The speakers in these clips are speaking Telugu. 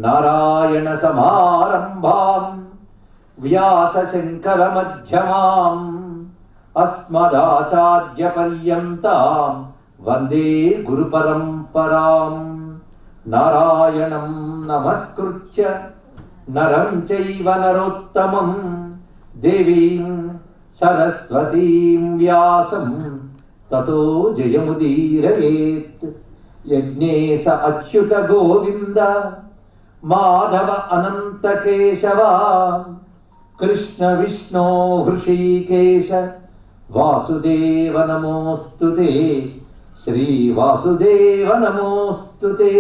నారాయణ సమారంభాం వ్యాస శంకర మధ్యమాం అస్మదాచార్య పర్యంతాం వందే గురు పరంపరాం. నారాయణం నమస్కృత్య నరం చైవ నరోత్తమం దేవీం సరస్వతీం వ్యాసం తతో జయముదీరయేత్. యజ్ఞేశ అచ్యుత గోవింద మాధవ అనంత కేశవ కృష్ణ విష్ణో హృషీకేశ వాసుదేవ నమోస్తుతే. శ్రీ వాసుదేవ నమోస్తుతే.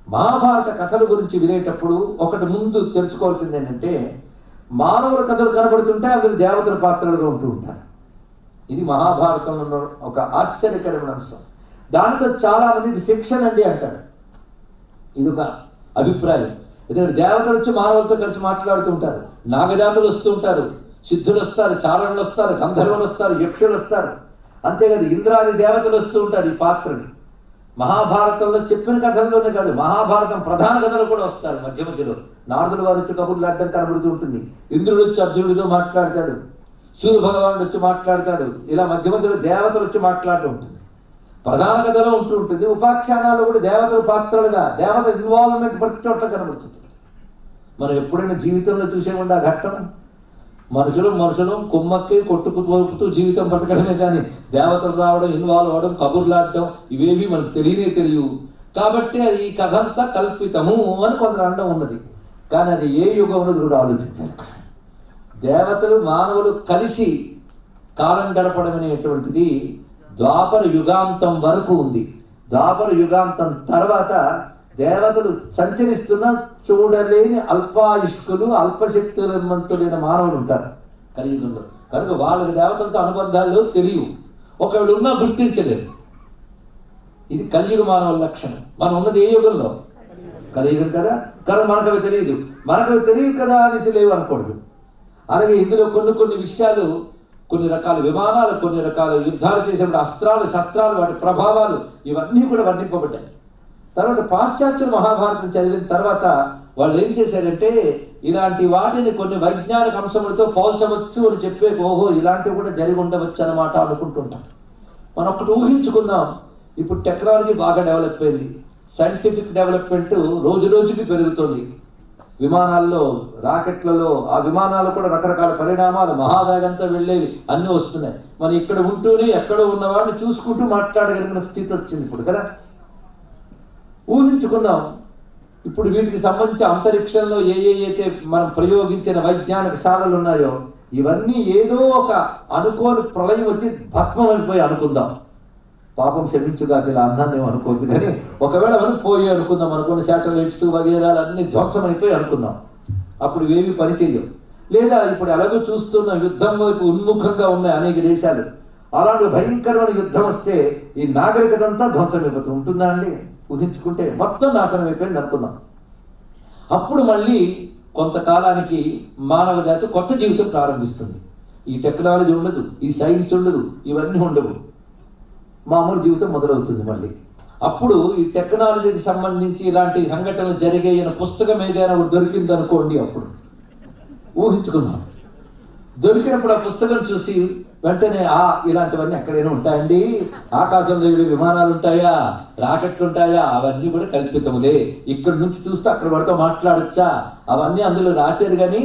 మహాభారత కథల గురించి వినేటప్పుడు ఒకటి ముందు తెలుసుకోవాల్సింది ఏంటంటే, మానవుల కథలు కనబడుతుంటే అందులో దేవతల పాత్రలుగా ఉంటూ ఉంటారు. ఇది మహాభారతంలో ఒక ఆశ్చర్యకరమైన అంశం. దానితో చాలామంది ఇది ఫిక్షన్ అండి అంటాడు. ఇది ఒక అభిప్రాయం. ఎందుకంటే దేవతలు వచ్చి మానవులతో కలిసి మాట్లాడుతూ ఉంటారు, నాగజాతులు వస్తూ ఉంటారు, సిద్ధులు వస్తారు, చారణులు వస్తారు, గంధర్వులు వస్తారు, యక్షులు వస్తారు. అంతేకాదు ఇంద్రాది దేవతలు వస్తూ ఉంటారు ఈ పాత్రలు. మహాభారతంలో చెప్పిన కథల్లోనే కాదు, మహాభారతం ప్రధాన కథలు కూడా వస్తారు. మధ్య మధ్యలో నారదుల వారు వచ్చి కబుర్లు అడ్డం కనబడుతూ ఉంటుంది. ఇంద్రుడు వచ్చి అర్జునుడితో మాట్లాడతాడు, సూర్య భగవానుడు వచ్చి మాట్లాడతాడు. ఇలా మధ్య మధ్యలో దేవతలు వచ్చి మాట్లాడుతూ ఉంటుంది. ప్రధాన కథలో ఉంటూ ఉంటుంది. ఉపాఖ్యానాలు కూడా దేవతల పాత్రలుగా, దేవత ఇన్వాల్వ్మెంట్ ప్రతి చోట్ల కనబడుతుంది. మనం ఎప్పుడైనా జీవితంలో చూసేమండి ఆ ఘట్టం. మనుషులు కొమ్మక్కి కొట్టుకు తోపుతూ జీవితం బ్రతకడమే కానీ దేవతలు రావడం, ఇన్వాల్వ్ అవ్వడం, కబుర్లాడడం ఇవేవి మనకు తెలియవు. కాబట్టి అది ఈ కథ అంతా కల్పితము అని కొందరు అనడం ఉన్నది. కానీ అది ఏ యుగంలో కూడా ఆలోచించాలి. దేవతలు మానవులు కలిసి కాలం గడపడం అనేటువంటిది ద్వాపర యుగాంతం వరకు ఉంది. ద్వాపర యుగాంతం తర్వాత దేవతలు సంచరిస్తున్న చూడలేని అల్పాయుష్కులు, అల్పశక్తులైన మానవులు ఉంటారు కలియుగంలో. కనుక వాళ్ళకి దేవతలతో అనుబంధాలు తెలియవు, ఒకవేళ ఉన్నా గుర్తించలేరు. ఇది కలియుగ మానవుల లక్షణం. మనం ఉన్నది ఏ యుగంలో? కలియుగం కదా. కనుక మనకు అవి తెలియదు. మనకు అవి తెలియదు కదా అనేసి లేవు అనకూడదు. అలాగే ఇందులో కొన్ని విషయాలు, కొన్ని రకాల విమానాలు, కొన్ని రకాల యుద్ధాలు చేసేప్పుడు అస్త్రాలు, శస్త్రాలు, వాటి ప్రభావాలు ఇవన్నీ కూడా వర్ణింపబడ్డాయి. తర్వాత పాశ్చాత్యులు మహాభారతం చదివిన తర్వాత వాళ్ళు ఏం చేశారంటే, ఇలాంటి వాటిని కొన్ని వైజ్ఞానిక అంశములతో పోల్చవచ్చు అని చెప్పే, ఓహో ఇలాంటివి కూడా జరిగి ఉండవచ్చు అన్నమాట అనుకుంటుంటాం. మనం ఒకటి ఊహించుకుందాం. ఇప్పుడు టెక్నాలజీ బాగా డెవలప్ అయింది, సైంటిఫిక్ డెవలప్మెంట్ రోజు రోజుకి పెరుగుతుంది. విమానాల్లో, రాకెట్లలో, ఆ విమానాలు కూడా రకరకాల పరిణామాలు, మహావేగంతో వెళ్ళేవి అన్నీ వస్తున్నాయి. మనం ఇక్కడ ఉంటూనే ఎక్కడో ఉన్నవాడిని చూసుకుంటూ మాట్లాడగలిగిన స్థితి వచ్చింది ఇప్పుడు కదా. ఊహించుకుందాం, ఇప్పుడు వీటికి సంబంధించి అంతరిక్షంలో అయితే మనం ప్రయోగించిన వైజ్ఞానిక శాలలు ఉన్నాయో ఇవన్నీ ఏదో ఒక అనుకోని ప్రళయం వచ్చి భస్మమైపోయి అనుకుందాం. పాపం క్షమించుగాక ఇలా అన్నాను అనుకోవద్దు, కానీ ఒకవేళ మనం పోయి అనుకుందాం, అనుకున్న శాటిలైట్స్ వగేరాలు అన్ని ధ్వంసమైపోయి అనుకుందాం. అప్పుడు ఇవేవి పనిచేయవు. లేదా ఇప్పుడు ఎలాగో చూస్తున్న యుద్ధం వైపు ఉన్ముఖంగా ఉన్నాయి అనేక దేశాలు. అలాంటి భయంకరమైన యుద్ధం వస్తే ఈ నాగరికత అంతా ధ్వంసమైపోతూ ఉంటుందా అండి? ఊహించుకుంటే మొత్తం నాశనం అయిపోయింది అనుకుందాం. అప్పుడు మళ్ళీ కొంతకాలానికి మానవ జాతి కొత్త జీవితం ప్రారంభిస్తుంది. ఈ టెక్నాలజీ ఉండదు, ఈ సైన్స్ ఉండదు, ఇవన్నీ ఉండవు. మామూలు జీవితం మొదలవుతుంది మళ్ళీ. అప్పుడు ఈ టెక్నాలజీకి సంబంధించి ఇలాంటి సంఘటనలు జరిగాయన్న పుస్తకం ఏదైనా దొరికింది అనుకోండి. అప్పుడు ఊహించుకుందాం, దొరికినప్పుడు ఆ పుస్తకం చూసి వెంటనే ఇలాంటివన్నీ ఎక్కడైనా ఉంటాయండి? ఆకాశంలో విమానాలు ఉంటాయా, రాకెట్లు ఉంటాయా? అవన్నీ కూడా కల్పితములే. ఇక్కడి నుంచి చూస్తే అక్కడ పడితే మాట్లాడచ్చా? అవన్నీ అందులో రాశారు కానీ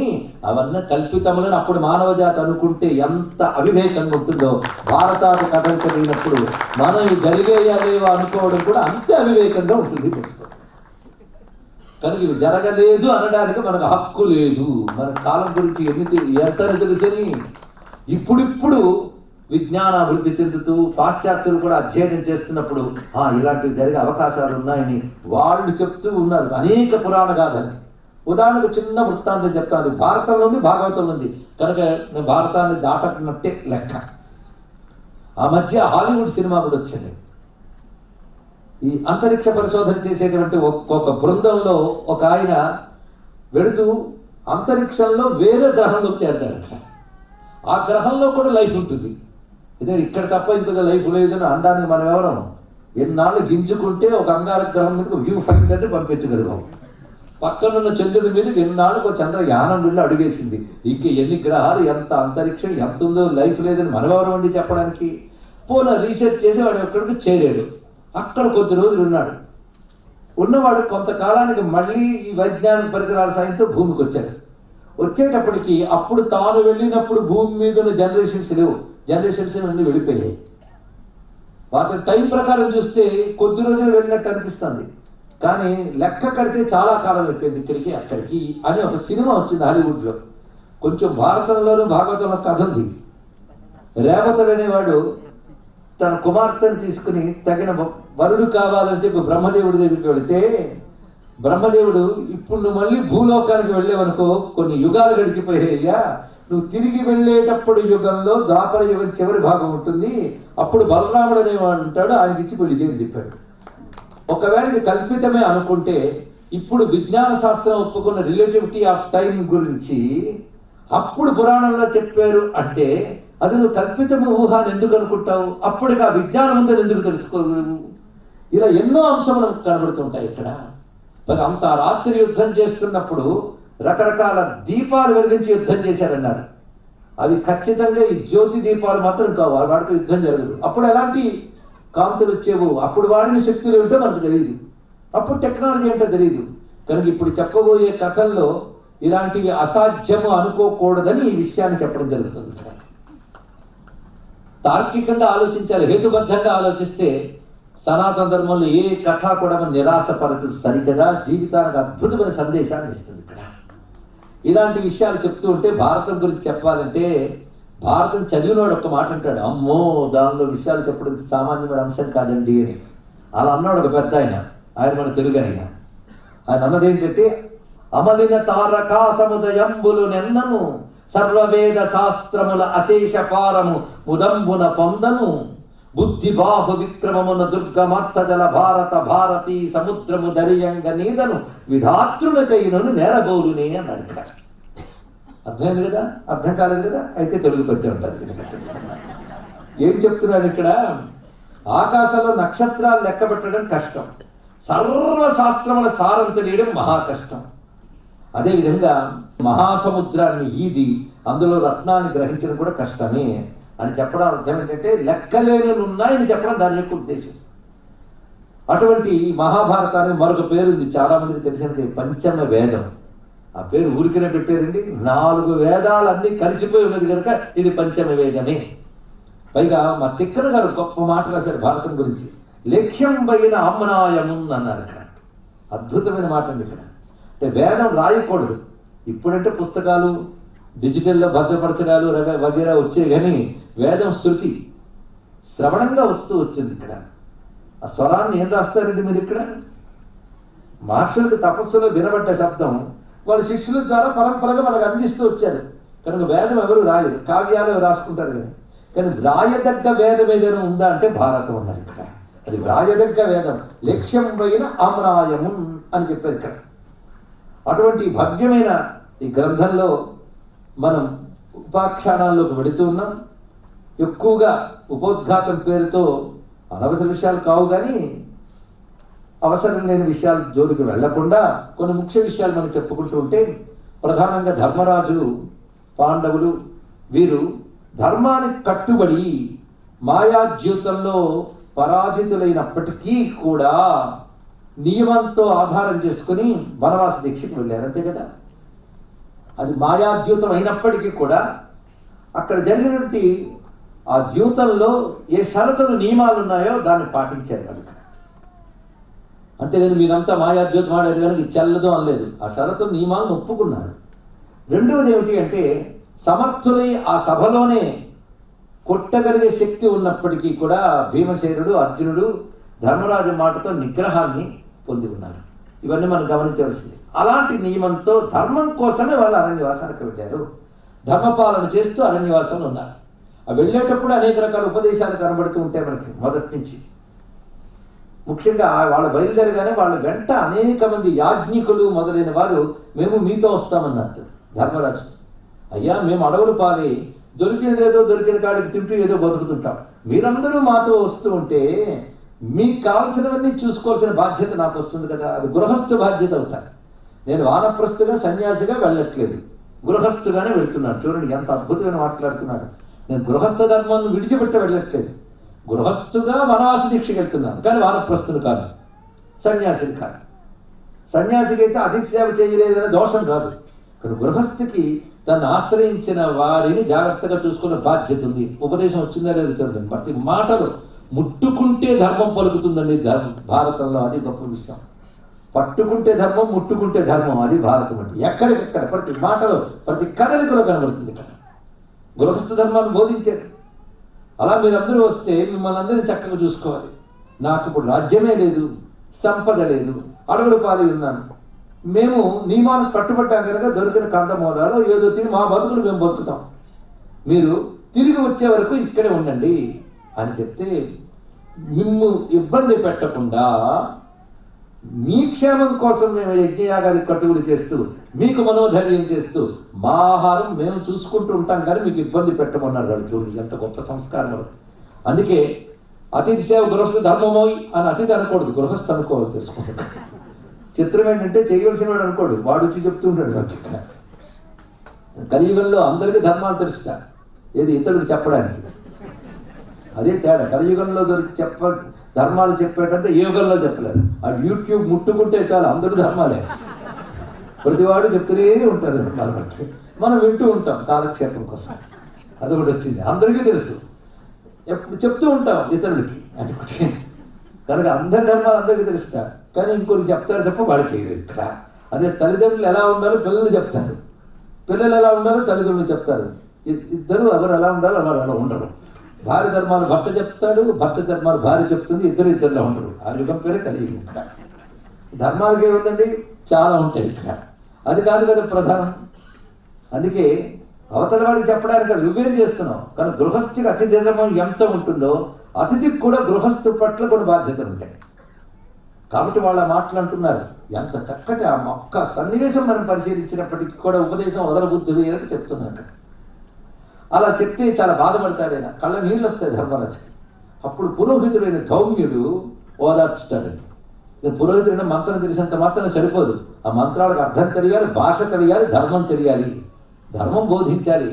అవన్నీ కల్పితములని అప్పుడు మానవ జాతి అనుకుంటే ఎంత అవివేకంగా ఉంటుందో. భారతాది కథలు చదివినప్పుడు మనం జరిగేయాలేవో అనుకోవడం కూడా అంతే అవివేకంగా ఉంటుంది. కనుక ఇవి జరగలేదు అనడానికి మనకు హక్కు లేదు. మన కాలం గురించి ఎంత తెలుసని ఇప్పుడిప్పుడు విజ్ఞానాభివృద్ధి చెందుతూ పాశ్చాత్యులు కూడా అధ్యయనం చేస్తున్నప్పుడు ఇలాంటివి జరిగే అవకాశాలు ఉన్నాయని వాళ్ళు చెప్తూ ఉన్నారు. అనేక పురాణ గాథల్ని. ఉదాహరణకు చిన్న వృత్తాంతం చెప్తాను. భారతంలో ఉంది, భాగవతంలో ఉంది కనుక నేను భారతాన్ని దాటకున్నట్టే లెక్క. ఆ మధ్య హాలీవుడ్ సినిమా కూడా వచ్చింది. ఈ అంతరిక్ష పరిశోధన చేసేటువంటి ఒక్కొక్క బృందంలో ఒక ఆయన వెళుతూ అంతరిక్షంలో వేరే గ్రహంలోకి చేరతాడు. ఆ గ్రహంలో కూడా లైఫ్ ఉంటుంది. ఇదే ఇక్కడ తప్ప ఇంకొక లైఫ్ లేదని అనడానికి మనం ఎవరం? ఎన్నాళ్ళు గింజుకుంటే ఒక అంగారక గ్రహం మీదకి వ్యూ ఫైండర్ని పంపించగలిగాం. పక్కనున్న చంద్రుడి మీదకి ఎన్నాళ్ళకు ఒక చంద్రయానం వెళ్ళి అడుగేసింది. ఇంక ఎన్ని గ్రహాలు, ఎంత అంతరిక్షం ఎంత ఉందో లైఫ్ లేదని మనం ఎవరం అండి చెప్పడానికి? పోనా రీసెర్చ్ చేసి వాడు ఎక్కడికి చేరాడు, అక్కడ కొద్ది రోజులు ఉన్నాడు. ఉన్నవాడు కొంతకాలానికి మళ్ళీ ఈ వైజ్ఞానిక పరికరాల సాయంతో భూమికి వచ్చాడు. వచ్చేటప్పటికి అప్పుడు తాను వెళ్ళినప్పుడు భూమి మీద ఉన్న జనరేషన్స్ లేవు, జనరేషన్స్ అన్నీ వెళ్ళిపోయాయి. వాటి టైం ప్రకారం చూస్తే కొద్ది రోజులు వెళ్ళినట్టు అనిపిస్తుంది, కానీ లెక్క కడితే చాలా కాలం అయిపోయింది ఇక్కడికి అక్కడికి అని ఒక సినిమా వచ్చింది హాలీవుడ్లో. కొంచెం భారతంలోనూ భాగవతంలో కథ ఉంది. రేవతుడు అనేవాడు తన కుమార్తెను తీసుకుని తగిన వరుడు కావాలని చెప్పి బ్రహ్మదేవుడి దగ్గరికి వెళితే, బ్రహ్మదేవుడు ఇప్పుడు నువ్వు మళ్ళీ భూలోకానికి వెళ్ళేవనుకో కొన్ని యుగాలు గడిచిపోయాయ్యా, నువ్వు తిరిగి వెళ్ళేటప్పుడు యుగంలో ద్వాపర యుగం చివరి భాగం ఉంటుంది, అప్పుడు బలరాముడు అనేవాడు ఉంటాడు, ఆయనకి ఇచ్చి పెళ్లి చేయని చెప్పాడు. ఒకవేళ ఇది కల్పితమే అనుకుంటే ఇప్పుడు విజ్ఞాన శాస్త్రం ఒప్పుకున్న రిలేటివిటీ ఆఫ్ టైం గురించి అప్పుడు పురాణంలో చెప్పారు అంటే అది నువ్వు కల్పితము ఊహ అని ఎందుకు అనుకుంటావు? అప్పటికి ఆ విజ్ఞానం ఉందని ఎందుకు తెలుసుకోగలవు? ఇలా ఎన్నో అంశాలు కనబడుతుంటాయి ఇక్కడ. మరి అంత రాత్రి యుద్ధం చేస్తున్నప్పుడు రకరకాల దీపాలు వెలిగించి యుద్ధం చేశారన్నారు. అవి ఖచ్చితంగా ఈ జ్యోతి దీపాలు మాత్రం కావు, వాటితో యుద్ధం జరగదు. అప్పుడు ఎలాంటి కాంతులు వచ్చేవు, అప్పుడు వాడిన శక్తులు ఏమిటో మనకు తెలియదు, అప్పుడు టెక్నాలజీ ఏంటో తెలియదు. కనుక ఇప్పుడు చెప్పబోయే కథల్లో ఇలాంటివి అసాధ్యము అనుకోకూడదని ఈ విషయాన్ని చెప్పడం జరుగుతుంది. ఇక్కడ తార్కికంగా ఆలోచించాలి, హేతుబద్ధంగా ఆలోచిస్తే సనాతన ధర్మంలో ఏ కథ కూడా మన నిరాశపరచదు, సరికదా జీవితానికి అద్భుతమైన సందేశాన్ని ఇస్తుంది. ఇక్కడ ఇలాంటి విషయాలు చెప్తూ ఉంటే భారతం గురించి చెప్పాలంటే, భారతం చదివినవాడు ఒక్క మాట అంటాడు, అమ్మో దానిలో విషయాలు చెప్పడం సామాన్యమైన అంశం కాదండి అని. అలా అన్నాడు ఒక పెద్ద ఆయన మన తెలుగు ఆయన అన్నది ఏంటంటే, అమలిన తారకా సముదయంబులు నెన్నను సర్వవేద శాస్త్రముల అశేష పారము ముదంబున పొందను బుద్ధి బాహు విక్రమమున దుర్గమర్థ జల భారత భారతీ సముద్రము దరియంగ నీదను విధాతృలకైనను నేరబోలునే అన్నాడు. ఇక్కడ అర్థమైంది కదా? అర్థం కాలేదు కదా? అయితే తెలుగు పెట్టి ఉంటారు. ఏం చెప్తున్నారు ఇక్కడ? ఆకాశంలో నక్షత్రాలు లెక్క పెట్టడం కష్టం, సర్వశాస్త్రముల సారం తెలియడం మహా కష్టం. అదేవిధంగా మహాసముద్రాన్ని ఈది అందులో రత్నాన్ని గ్రహించడం కూడా కష్టమే అని చెప్పడం అర్థం ఏంటంటే లెక్కలేని ఉన్నాయని చెప్పడం దాని యొక్క ఉద్దేశం. అటువంటి మహాభారతానికి మరొక పేరు ఉంది, చాలామందికి తెలిసినది పంచమ వేదం. ఆ పేరు ఊరికనే పెట్టారండి, 4 వేదాలన్నీ కలిసిపోయి ఉన్నది కనుక ఇది పంచమ వేదమే. పైగా మా తిక్కన గారు గొప్ప మాట రాశారు భారతం గురించి, లక్ష్యం పైన ఆమ్నాయమున్ అన్నారు. ఇక్కడ అద్భుతమైన మాట అండి. ఇక్కడ అంటే వేదం రాయకూడదు, ఇప్పుడంటే పుస్తకాలు డిజిటల్లో భద్రపరచడాలు వగేరా వచ్చాయి, కానీ వేదం శృతి శ్రవణంగా వస్తూ వచ్చింది. ఇక్కడ ఆ స్వరాన్ని ఏం రాస్తారండి మీరు? ఇక్కడ మహర్షులకు తపస్సులో వినబడ్డ శబ్దం వాళ్ళ శిష్యుల ద్వారా పరంపరగా మనకు అందిస్తూ వచ్చారు. కనుక వేదం ఎవరు రాయరు, కావ్యాలు రాసుకుంటారు కానీ వ్రాయదగ్గ వేదం ఏదైనా ఉందా అంటే భారతం ఉన్నారు. ఇక్కడ అది వ్రాయదగ్గ వేదం, లక్ష్యం పైన ఆమ్నాయము అని చెప్పారు ఇక్కడ. అటువంటి భవ్యమైన ఈ గ్రంథంలో మనం ఉపాఖ్యానాల్లోకి వెళుతూ ఉన్నాం. ఎక్కువగా ఉపోద్ఘాతం పేరుతో అనవసర విషయాలు కావు, కానీ అవసరం లేని విషయాలు జోలికి వెళ్లకుండా కొన్ని ముఖ్య విషయాలు మనం చెప్పుకుంటూ ఉంటే, ప్రధానంగా ధర్మరాజు, పాండవులు వీరు ధర్మానికి కట్టుబడి మాయాద్యూతంలో పరాజితులైనప్పటికీ కూడా నియమంతో ఆధారం చేసుకుని వనవాస దీక్షకు వెళ్ళారు, అంతే కదా. అది మాయాద్యూతం అయినప్పటికీ కూడా అక్కడ జరిగినటువంటి ఆ ద్యూతంలో ఏ షరతులు నియమాలు ఉన్నాయో దాన్ని పాటించారు కనుక. అంతేగాని మీరంతా మాయాద్యూతం ఆడారు కనుక ఇది చెల్లదు అనలేదు, ఆ షరతులు నియమాలను ఒప్పుకున్నారు. రెండవది ఏమిటి అంటే, సమర్థులై ఆ సభలోనే కొట్టగలిగే శక్తి ఉన్నప్పటికీ కూడా భీమసేనుడు, అర్జునుడు ధర్మరాజు మాటతో నిగ్రహాన్ని పొంది ఉన్నారు. ఇవన్నీ మనం గమనించవలసింది. అలాంటి నియమంతో ధర్మం కోసమే వాళ్ళు అరణ్యవాసానికి వెళ్ళారు, ధర్మపాలన చేస్తూ అరణ్యవాసంలో ఉన్నారు. ఆ వెళ్ళేటప్పుడు అనేక రకాల ఉపదేశాలు కనబడుతూ ఉంటాయి మనకి మొదటి నుంచి. ముఖ్యంగా వాళ్ళు బయలుదేరగానే వాళ్ళ వెంట అనేక మంది యాజ్ఞికులు మొదలైన వారు మేము మీతో వస్తామన్నట్టు ధర్మరాజు. అయ్యా మేము అడవులు పాలి దొరికిన కాడికి తింటూ ఏదో బతుకుతుంటాం. మీరందరూ మాతో వస్తూ ఉంటే మీకు కావాల్సినవన్నీ చూసుకోవాల్సిన బాధ్యత నాకు వస్తుంది కదా, అది గృహస్థు బాధ్యత అవుతారు. నేను వానప్రస్థుగా సన్యాసిగా వెళ్ళట్లేదు, గృహస్థుగానే వెళ్తున్నాను. చూడండి ఎంత అద్భుతమైన మాట్లాడుతున్నాడు. నేను గృహస్థ ధర్మాన్ని విడిచిపెట్టి వెళ్ళట్లేదు, గృహస్థుగా వనవాస దీక్షకి వెళ్తున్నాను, కానీ వానప్రస్థుడు కాదు, సన్యాసిని కాదు. సన్యాసికి అయితే అధిక సేవ చేయలేదనే దోషం కాదు, కానీ గృహస్థికి తను ఆశ్రయించిన వారిని జాగ్రత్తగా చూసుకునే బాధ్యత ఉంది. ఉపదేశం వచ్చిందా లేదు చూడండి. ప్రతి మాటలు ముట్టుకుంటే ధర్మం పలుకుతుందండి భారతంలో, అది గొప్ప విషయం. పట్టుకుంటే ధర్మం, ముట్టుకుంటే ధర్మం, అది భారతం అంటే. ఎక్కడికెక్కడ ప్రతి మాటలో ప్రతి కదలికలో కనబడుతుంది. ఇక్కడ గృహస్థ ధర్మాన్ని బోధించాడు. అలా మీరందరూ వస్తే మిమ్మల్ని అందరినీ చక్కగా చూసుకోవాలి. నాకు ఇప్పుడు రాజ్యమే లేదు, సంపద లేదు, అడవులు పాలి ఉన్నాను. మేము నియమానికి కట్టుబడ్డాం కనుక దొరికిన కందమూలాలు ఏదో తిని మా బతుకులు మేము బతుకుతాం, మీరు తిరిగి వచ్చే వరకు ఇక్కడే ఉండండి అని చెప్తే, మిమ్ము ఇబ్బంది పెట్టకుండా మీ క్షేమం కోసం మేము యజ్ఞయాగాది కట్టుబడి చేస్తూ మీకు మనోధైర్యం చేస్తూ మా ఆహారం మేము చూసుకుంటూ ఉంటాం, కానీ మీకు ఇబ్బంది పెట్టమన్నారు. వాడు చూడండి ఎంత గొప్ప సంస్కారం. అందుకే అతిథి సేవ గృహస్థ ధర్మమోయి అని అతిథి అనకూడదు, గృహస్థ అనుకోవాలి తెలుసుకుంటాడు. చిత్రం ఏంటంటే చేయవలసిన వాడు అనుకోడు, వాడు వచ్చి చెప్తుంటాడు నాకు. ఇక్కడ కలియుగంలో అందరికీ ధర్మాలు తెలుస్తా, ఏది ఇతరులకు చెప్పడానికి. అదే తేడా. కలియుగంలో ధర్మాలు చెప్పేటంటే ఏ యుగంలో చెప్పలేరు. ఆ యూట్యూబ్ ముట్టుకుంటే చాలు అందరూ ధర్మాలే, ప్రతివాడు చెప్తూనే ఉంటారు ధర్మాల బట్టి. మనం వింటూ ఉంటాం కాలక్షేపం కోసం. అదొకటి వచ్చింది, అందరికీ తెలుసు, ఎప్పుడు చెప్తూ ఉంటాం ఇతరులకి, అది ఒకటి. కనుక అందరి ధర్మాలు అందరికీ తెలుస్తా, కానీ ఇంకొకరికి చెప్తారు తప్ప వాళ్ళకి లేదు. ఇక్కడ అదే తల్లిదండ్రులు ఎలా ఉండాలో పిల్లలు చెప్తారు, పిల్లలు ఎలా ఉండాలో తల్లిదండ్రులు చెప్తారు. ఇద్దరు ఎవరు ఎలా ఉండాలో ఎవరు అలా ఉండరు. భార్య ధర్మాలు భర్త చెప్తాడు, భర్త ధర్మాలు భార్య చెప్తుంది, ఇద్దరిలో ఉండరు. ఆ యుగం పేరే కలిగి. ఇక్కడ ధర్మాలకి ఏముందండి, చాలా ఉంటాయి ఇక్కడ. అది కాదు కదా ప్రధానం. అందుకే అవతల వాడికి చెప్పడానికి నువ్వేం చేస్తున్నావు, కానీ గృహస్థికి అతిథి ధర్మం ఎంత ఉంటుందో అతిథికి కూడా గృహస్థు పట్ల కొన్ని బాధ్యతలు ఉంటాయి. కాబట్టి వాళ్ళ మాటలు అంటున్నారు. ఎంత చక్కటి ఆ ఒక్క సన్నివేశం మనం పరిశీలించినప్పటికీ కూడా ఉపదేశం వదలబుద్ధి వేయక చెప్తున్నాడు. అలా చెప్తే చాలా బాధపడతాడు ఆయన, కళ్ళ నీళ్ళు వస్తాయి ధర్మరాజుకి. అప్పుడు పురోహితుడైన ధౌమ్యుడు ఓదార్చుతాడండి. పురోహితుడైన మంత్రం తెలిసినంత మాత్రం సరిపోదు, ఆ మంత్రాలకు అర్థం తెలియాలి, భాష తెలియాలి, ధర్మం తెలియాలి, ధర్మం బోధించాలి.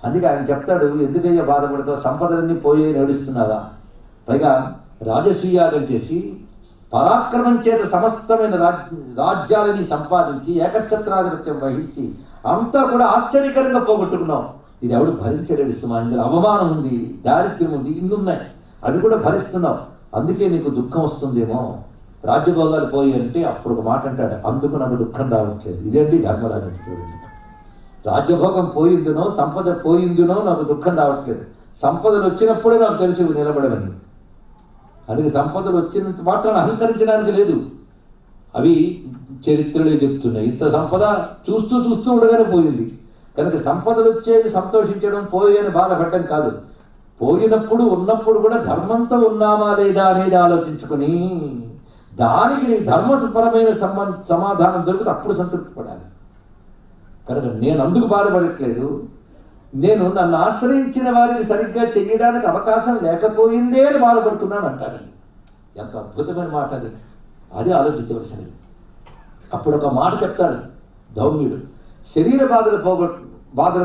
అందుకే ఆయన చెప్తాడు, ఎందుకయ్యా బాధపడతావు, సంపదలన్నీ పోయే నడుస్తున్నావా, పైగా రాజసూయాగం చేసి పరాక్రమం చేత సమస్తమైన రాజ్యాలని సంపాదించి ఏకఛత్రాధిపత్యం వహించి అంతా కూడా ఆశ్చర్యకరంగా పోగొట్టుకున్నావు. ఇది ఎవడు భరించలేడు సుమా, ఇందులో అవమానం ఉంది, దారిద్ర్యం ఉంది, ఇన్నున్నాయి, అవి కూడా భరిస్తున్నావు, అందుకే నీకు దుఃఖం వస్తుందేమో, రాజ్యభోగాలు పోయి అంటే. అప్పుడు ఒక మాట అంటాడు, అందుకు నాకు దుఃఖం రావట్లేదు. ఇదేంటి ధర్మరాజు అంటే చూడండి, రాజ్యభోగం పోయిందునో సంపద పోయిందునో నాకు దుఃఖం రావట్లేదు, సంపదలు వచ్చినప్పుడే నాకు తెలిసి నిలబడవని. అందుకే సంపదలు వచ్చినంత మాత్రాన్ని అహంకరించడానికి లేదు, అవి చరిత్రలే చెప్తున్నాయి. ఇంత సంపద చూస్తూ ఉండగానే పోయింది. కనుక సంపదలు వచ్చేది సంతోషించడం, పోయేని బాధపడడం కాదు, పోయినప్పుడు ఉన్నప్పుడు కూడా ధర్మంతో ఉన్నామా లేదా అనేది ఆలోచించుకొని దానికి నీ ధర్మపరమైన సమాధానం దొరికితే అప్పుడు సంతృప్తి పడాలి. కనుక నేను అందుకు బాధపడట్లేదు, నేను నన్ను ఆశ్రయించిన వారిని సరిగ్గా చేయడానికి అవకాశం లేకపోయిందే అని బాధపడుతున్నాను అంటాడండి. ఎంత అద్భుతమైన మాట అది, అది ఆలోచించవలసినది. అప్పుడు ఒక మాట చెప్తాడు ధౌమ్యుడు, శరీర బాధలు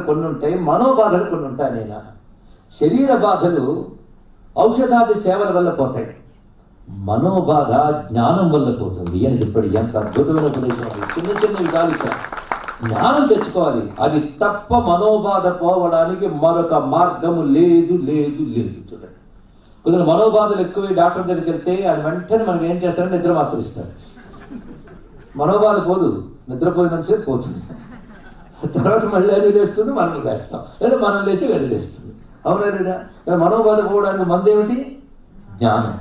కొన్ని ఉంటాయి, మనోబాధలు కొన్ని ఉంటాయి. నేను శరీర బాధలు ఔషధాది సేవల వల్ల పోతాయి, మనోబాధ జ్ఞానం వల్ల పోతుంది అని చెప్పాడు. ఎంత అద్భుతమైన ఉపదేశం. చిన్న చిన్న విధాలు జ్ఞానం తెచ్చుకోవాలి, అది తప్ప మనోబాధ పోవడానికి మరొక మార్గము లేదు లేదు లేదు. చూడండి, కొందరు మనోబాధలు ఎక్కువ డాక్టర్ దగ్గరికి వెళ్తే ఆయన వెంటనే మనకి ఏం చేస్తారంటే నిద్ర మాత్రం ఇస్తారు. మనోబాధ పోదు, నిద్రపోయినంతసేపు పోతుంది, తర్వాత మళ్ళీ అది లేస్తుంది, మనం లేస్తాం, లేదా మనం లేచి వెళ్ళలేస్తుంది, అవునా లేదా? మనోబాధ పోవడానికి మందు ఏమిటి? జ్ఞానం.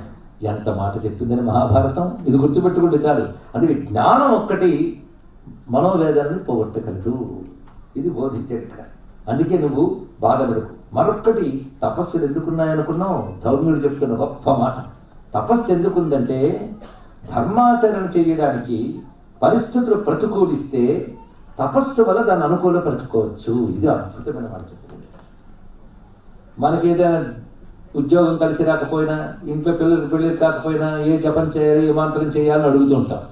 ఎంత మాట చెప్పిందని మహాభారతం. ఇది గుర్తుపెట్టుకుంటే చాలు. అందుకే జ్ఞానం ఒక్కటి మనోవేదనని పోగొట్టగలదు, ఇది బోధించాడు ఇక్కడ. అందుకే నువ్వు బాధపడకు. మరొక్కటి, తపస్సులు ఎందుకున్నాయనుకున్నావు? ధౌమ్యుడు చెప్తున్న గొప్ప మాట. తపస్సు ఎందుకుందంటే ధర్మాచరణ చేయడానికి పరిస్థితులు ప్రతికూలిస్తే తపస్సు వల్ల దాన్ని అనుకూలపరచుకోవచ్చు. ఇది అద్భుతమైన మాట చెప్తుంది. మనకి ఏదైనా ఉద్యోగం కలిసి రాకపోయినా, ఇంట్లో పిల్లలకి పెళ్ళి కాకపోయినా ఏ జపం చేయాలి, ఏ మంత్రం చేయాలని అడుగుతుంటాం.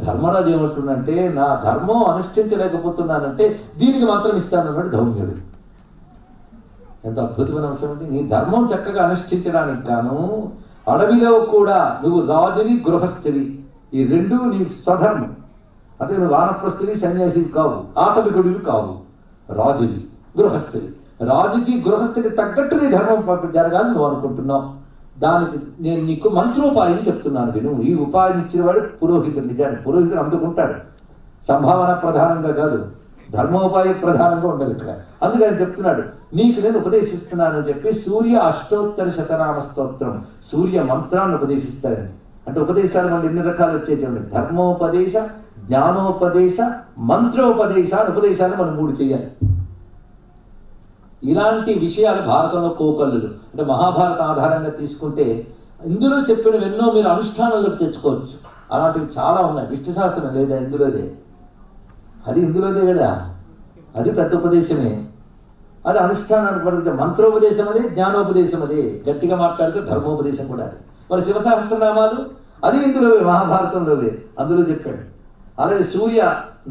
ధర్మరాజు ఏమంటుందంటే, నా ధర్మం అనుష్ఠించలేకపోతున్నానంటే దీనికి మంత్రం ఇస్తానన్నాడు ధౌమ్యుడు. ఎంత అద్భుతమైన అంశం అండి. నీ ధర్మం చక్కగా అనుష్ఠించడానికి గాను అడవిలో కూడా నువ్వు రాజువి, గృహస్థివి, ఈ రెండూ నీకు స్వధర్మం. అదే నువ్వు వానప్రస్థువి, సన్యాసివి కావు, ఆటవికుడివి కావు, రాజువి, గృహస్థివి. రాజుకి గృహస్థికి తగ్గట్టు నీ ధర్మం జరగాలని నువ్వు అనుకుంటున్నావు. దానికి నేను నీకు మంత్రోపాయం చెప్తున్నాను విను. ఈ ఉపాయం ఇచ్చిన వాడు పురోహితుడు. నిజానికి పురోహితుడు అందుకుంటాడు, సంభావన ప్రధానంగా కాదు, ధర్మోపాయ ప్రధానంగా ఉండాలి ఇక్కడ. అందుకని చెప్తున్నాడు, నీకు నేను ఉపదేశిస్తున్నానని చెప్పి సూర్య అష్టోత్తర శతనామ స్తోత్రం, సూర్య మంత్రాన్ని ఉపదేశిస్తారని. అంటే ఉపదేశాలు మళ్ళీ ఎన్ని రకాలు వచ్చేది, ధర్మోపదేశ, జ్ఞానోపదేశ, మంత్రోపదేశ ఉపదేశాలు మనం 3 చేయాలి. ఇలాంటి విషయాలు భారతంలో కోకొల్లులు. అంటే మహాభారత ఆధారంగా తీసుకుంటే ఇందులో చెప్పినవెన్నో మీరు అనుష్ఠానంలోకి తెచ్చుకోవచ్చు. అలాంటివి చాలా ఉన్నాయి. విష్ణు శాస్త్రం లేదా ఇందులోదే, అది ఇందులోదే కదా, అది పెద్ద ఉపదేశమే. అది అనుష్ఠానానికి పడితే మంత్రోపదేశం అదే, జ్ఞానోపదేశం అదే, గట్టిగా మాట్లాడితే ధర్మోపదేశం కూడా అది. మరి శివసహస్రనామాలు అది ఇందులోవే, మహాభారతంలోవే, అందులో చెప్పాడు. అలాగే సూర్య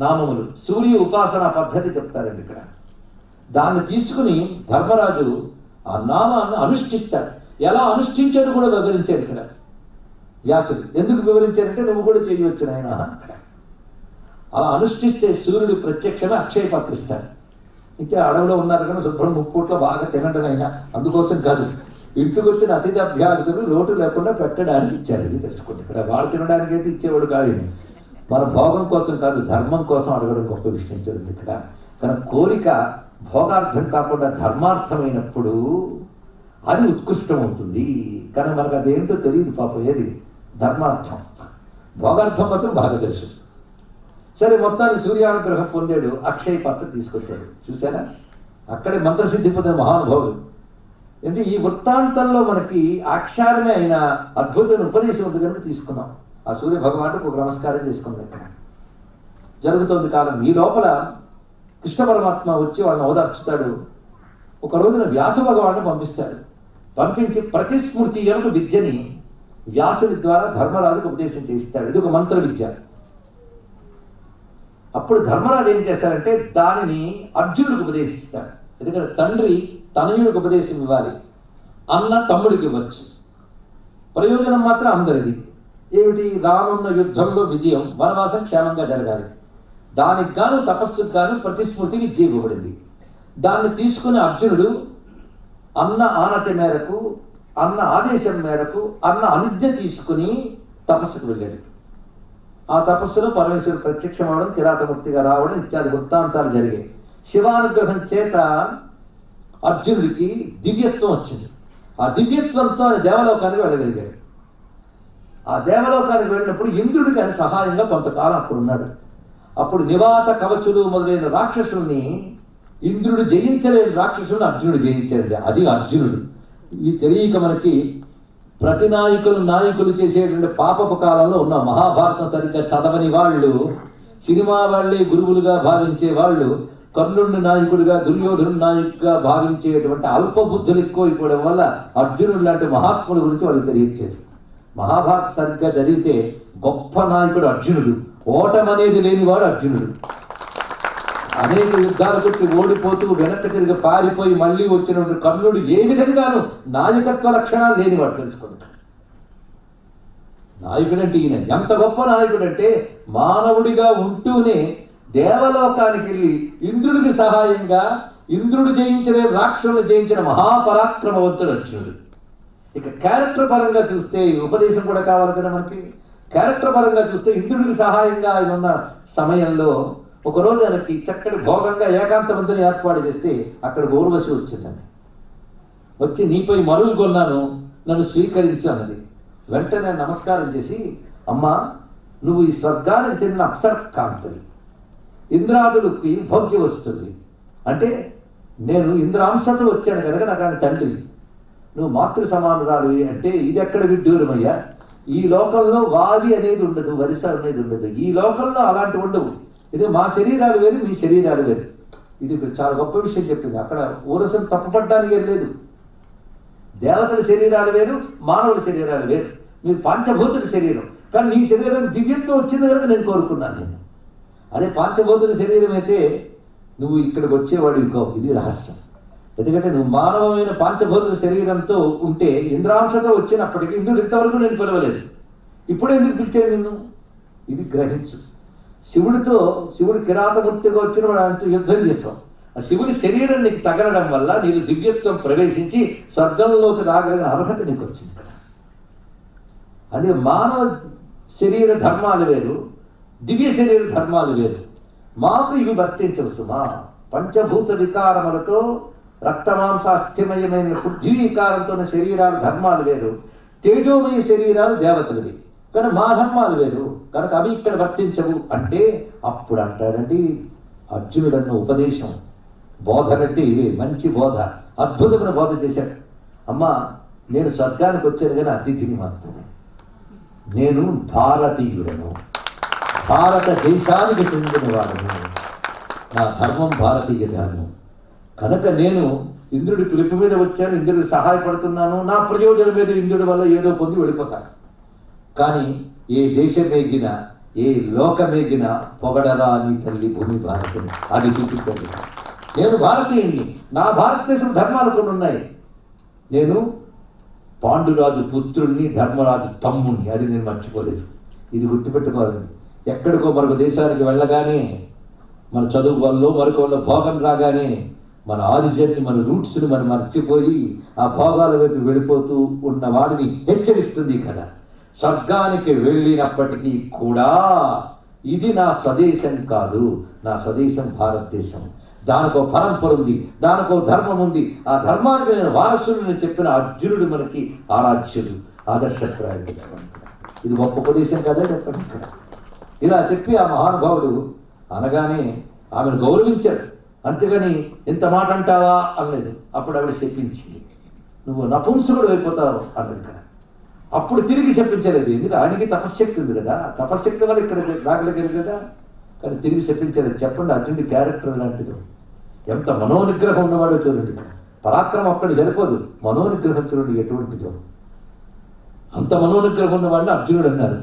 నామములు, సూర్య ఉపాసన పద్ధతి చెప్తారండి ఇక్కడ. దాన్ని తీసుకుని ధర్మరాజు ఆ నామాన్ని అనుష్ఠిస్తాడు. ఎలా అనుష్ఠించాడు కూడా వివరించాడు ఇక్కడ వ్యాసుడు. ఎందుకు వివరించారంటే నువ్వు కూడా చేయవచ్చు నాయన అక్కడ. అలా అనుష్ఠిస్తే సూర్యుడు ప్రత్యక్షమే అక్షయ పాత్ర ఇస్తాడు. ఇచ్చే అడవిలో ఉన్నారు కానీ శుభ్రం ముప్పూట్లో బాగా తినడనైనా, అందుకోసం కాదు, ఇంటికి వచ్చిన అతిథి అభ్యాగతులు లోటు లేకుండా పెట్టడానికి ఇచ్చారు. ఇది తెలుసుకోండి. ఇక్కడ వాడు తినడానికి అయితే ఇచ్చేవాడు కాదు, మన భోగం కోసం కాదు, ధర్మం కోసం అడగడం గొప్ప విషయం చూడండి ఇక్కడ. కానీ కోరిక భోగార్థం కాకుండా ధర్మార్థమైనప్పుడు అది ఉత్కృష్టం అవుతుంది. కానీ మనకు అదేంటో తెలియదు పాపం, ఏది ధర్మార్థం. భోగార్థం మాత్రం బాగా తెలుసు. సరే, మొత్తాన్ని సూర్యానుగ్రహం పొందాడు, అక్షయ పాత్ర తీసుకొచ్చాడు. చూసారా, అక్కడే మంత్రసిద్ధి పొందిన మహానుభావుడు. అంటే ఈ వృత్తాంతంలో మనకి అక్షారమే అయిన అద్భుతమైన ఉపదేశం ఉంది కనుక తీసుకున్నాం. ఆ సూర్య భగవానుడికి ఒక నమస్కారం చేసుకుంది. ఇక్కడ జరుగుతోంది కాలం. ఈ లోపల కృష్ణ పరమాత్మ వచ్చి వాళ్ళని ఓదార్చుతాడు. ఒక రోజున వ్యాస భగవాన్ని పంపిస్తాడు. పంపించి ప్రతిస్మృతి యొక్క విద్యని వ్యాసుని ద్వారా ధర్మరాజుకు ఉపదేశం చేయిస్తాడు. ఇది ఒక మంత్ర విద్య. అప్పుడు ధర్మరాజు ఏం చేస్తాడంటే దానిని అర్జునుడికి ఉపదేశిస్తాడు. ఎందుకంటే తండ్రి తనయుడికి ఉపదేశం ఇవ్వాలి, అన్న తమ్ముడికి ఇవ్వచ్చు. ప్రయోజనం మాత్రం అందరిది. ఏమిటి? రానున్న యుద్ధంలో విజయం, వనవాసం క్షేమంగా జరగాలి. దానికి గాను తపస్సుకు గాను ప్రతిస్మృతి విద్య ఇవ్వబడింది. దాన్ని తీసుకుని అర్జునుడు అన్న ఆనతి మేరకు, అన్న ఆదేశం మేరకు, అన్న అనుజ్ఞ తీసుకుని తపస్సుకు వెళ్ళాడు. ఆ తపస్సులో పరమేశ్వరుడు ప్రత్యక్షం అవడం, కిరాతమూర్తిగా రావడం ఇత్యాది వృత్తాంతాలు జరిగాయి. శివానుగ్రహం చేత అర్జునుడికి దివ్యత్వం వచ్చింది. ఆ దివ్యత్వంతో ఆయన దేవలోకానికి వెళ్ళగలిగాడు. ఆ దేవలోకానికి వెళ్ళినప్పుడు ఇంద్రుడికి ఆయన సహాయంగా కొంతకాలం అప్పుడు ఉన్నాడు. అప్పుడు నివాత కవచులు మొదలైన రాక్షసుల్ని ఇంద్రుడు జయించలేని రాక్షసుల్ని అర్జునుడు జయించాడు. అది అర్జునుడు. ఇది తెలియక మనకి ప్రతి నాయకులు చేసేటువంటి పాపపు కాలంలో ఉన్న మహాభారతం సరిగ్గా చదవని వాళ్ళు, సినిమా వాళ్ళే గురువులుగా భావించే వాళ్ళు, కర్ణుడిని నాయకుడిగా, దుర్యోధనుడు నాయకుడిగా భావించేటువంటి అల్పబుద్ధులు ఎక్కువైపోవడం వల్ల అర్జునుడు లాంటి మహాత్ముల గురించి వాళ్ళకి తెలియట్లేదు. మహాభారత సరిగ్గా చదివితే గొప్ప నాయకుడు అర్జునుడు, ఓటమనేది లేనివాడు అర్జునుడు. అనేక యుద్ధాలు కొట్టి ఓడిపోతూ వెనక్కి తిరిగి పారిపోయి మళ్ళీ వచ్చినటువంటి కర్ణుడు ఏ విధంగానూ నాయకత్వ లక్షణాలు లేనివాడు. తెలుసుకోండి, నాయకుడంటే ఈయన ఎంత గొప్ప నాయకుడంటే మానవుడిగా ఉంటూనే దేవలోకానికి వెళ్ళి ఇంద్రుడికి సహాయంగా ఇంద్రుడు జయించలే రాక్షసులను జయించిన మహాపరాక్రమవంతుడు అర్జునుడు. ఇక క్యారెక్టర్ పరంగా చూస్తే ఉపదేశం కూడా కావాలి కదా మనకి. క్యారెక్టర్ పరంగా చూస్తే ఇంద్రుడికి సహాయంగా ఆయన ఉన్న సమయంలో ఒకరోజు ఆయనకి చక్కటి భోగంగా ఏకాంతవంతుని ఏర్పాటు చేస్తే అక్కడ ఊర్వశి వచ్చిందని. వచ్చి నీపై మరులు కొన్నాను, నన్ను స్వీకరించు అన్నది. వెంటనే నమస్కారం చేసి, అమ్మా నువ్వు ఈ స్వర్గానికి చెందిన అప్సర కాంతులు, ఇంద్రాదులకి భోగ్య వస్తుంది. అంటే నేను ఇంద్రాంశతో వచ్చాను కనుక నాకు ఆయన తండ్రి, నువ్వు మాతృ సమానురాలివి. అంటే ఇది ఎక్కడ విడ్డూరమయ్యా? ఈ లోకంలో వారి అనేది ఉండదు, వరిస అనేది ఉండదు. ఈ లోకంలో అలాంటి ఉండవు. ఇది మా శరీరాలు వేరు, మీ శరీరాలు వేరు. ఇది చాలా గొప్ప విషయం చెప్పింది. అక్కడ ఊరసను తప్పుపడ్డానికి లేదు. దేవతల శరీరాలు వేరు, మానవుల శరీరాలు వేరు. మీరు పంచభూతుల శరీరం, కానీ నీ శరీరం దివ్యత్వం వచ్చింది కనుక నేను కోరుకున్నాను. నేను అదే పంచభూతుల శరీరం అయితే నువ్వు ఇక్కడికి వచ్చేవాడు ఇంకో. ఇది రహస్యం. ఎందుకంటే నువ్వు మానవమైన పంచభూతుల శరీరంతో ఉంటే ఇంద్రాంశతో వచ్చినప్పటికీ ఇంద్రుడు ఇంతవరకు నేను పిలవలేదు, ఇప్పుడే ఎందుకు పిలిచాడు నిన్ను? ఇది గ్రహించు. శివుడు కిరాతమూర్తిగా వచ్చిన వాడు అంటూ యుద్ధం చేసావు. ఆ శివుడి శరీరం నీకు తగలడం వల్ల నీకు దివ్యత్వం ప్రవేశించి స్వర్గంలోకి రాగలిగిన అర్హత నీకు వచ్చింది కదా. అదే మానవ శరీర ధర్మాలు వేరు, దివ్య శరీర ధర్మాలు వేరు. మాకు ఇవి వర్తించవు సుమా. పంచభూత వికారములతో రక్తమాంసాస్థిమయమైన పృథ్వీ వికారంతో ఉన్న శరీరాలు ధర్మాలు వేరు, తేజోమయ శరీరాలు దేవతలవి. కానీ మా ధర్మాలు వేరు కనుక అవి ఇక్కడ వర్తించవు అంటే అప్పుడు అంటాడండి అర్జునుడన్న ఉపదేశం. బోధనంటే ఇవే, మంచి బోధ, అద్భుతమైన బోధ చేశాడు. అమ్మా, నేను స్వర్గానికి వచ్చాను కానీ అతిథిని మాత్రమే. నేను భారతీయుడను, భారతదేశానికి చెందినవాడను. నా ధర్మం భారతీయ ధర్మం కనుక నేను ఇంద్రుడి పిలుపు మీద వచ్చాను, ఇంద్రుడికి సహాయపడుతున్నాను. నా ప్రయోజనం మీద ఇంద్రుడి వల్ల ఏదో పొంది వెళ్ళిపోతాను. కానీ ఏ దేశం మేగినా, ఏ లోకమేగినా పొగడరా నీ తల్లి భూమి భారతిని, అది చూపుతుంది. నేను భారతీయుణ్ణి, నా భారతదేశం ధర్మాలు కొన్ని ఉన్నాయి. నేను పాండురాజు పుత్రుణ్ణి, ధర్మరాజు తమ్ముణ్ణి, అది నేను మర్చిపోలేదు. ఇది గుర్తుపెట్టుకోవాలండి. ఎక్కడికో మరొక దేశానికి వెళ్ళగానే, మన చదువు వల్ల మరొక వల్ల భోగం రాగానే మన ఆరిజిన్ని, మన రూట్స్ని మనం మర్చిపోయి ఆ భోగాల వైపు వెళ్ళిపోతూ ఉన్న వాడిని హెచ్చరిస్తుంది కదా. స్వర్గానికి వెళ్ళినప్పటికీ కూడా ఇది నా స్వదేశం కాదు, నా స్వదేశం భారతదేశం. దానికో పరంపర ఉంది, దానికో ధర్మం ఉంది. ఆ ధర్మానికి నేను వారసుని చెప్పిన అర్జునుడు మనకి ఆరాధ్యుడు, ఆదర్శప్రాయుడు. ఇది గొప్ప ఉపదేశం కదా చెప్పండి ఇక్కడ. ఇలా చెప్పి ఆ మహానుభావుడు అనగానే ఆమెను గౌరవించాడు. అంతేగాని ఇంత మాట అంటావా అనలేదు. అప్పుడు ఆవిడ చెప్పించింది, నువ్వు నపుంసకుడు అయిపోతావు అన్నది ఇక్కడ. అప్పుడు తిరిగి చెప్పించలేదు, ఎందుకంటే ఆయనకి తపశ్శక్తి ఉంది కదా, తపశ్శక్తి వల్ల ఇక్కడ రాగలిగారు కదా. కానీ తిరిగి చెప్పించలేదు. చెప్పండి, అర్జునుడి క్యారెక్టర్ లాంటిదో, ఎంత మనోనిగ్రహం ఉన్నవాడో చూడండి. ఇక్కడ పరాక్రమం అక్కడ సరిపోదు, మనోనిగ్రహం చూడండి ఎటువంటిదో. అంత మనోనిగ్రహం ఉన్నవాడిని అర్జునుడు అన్నారు.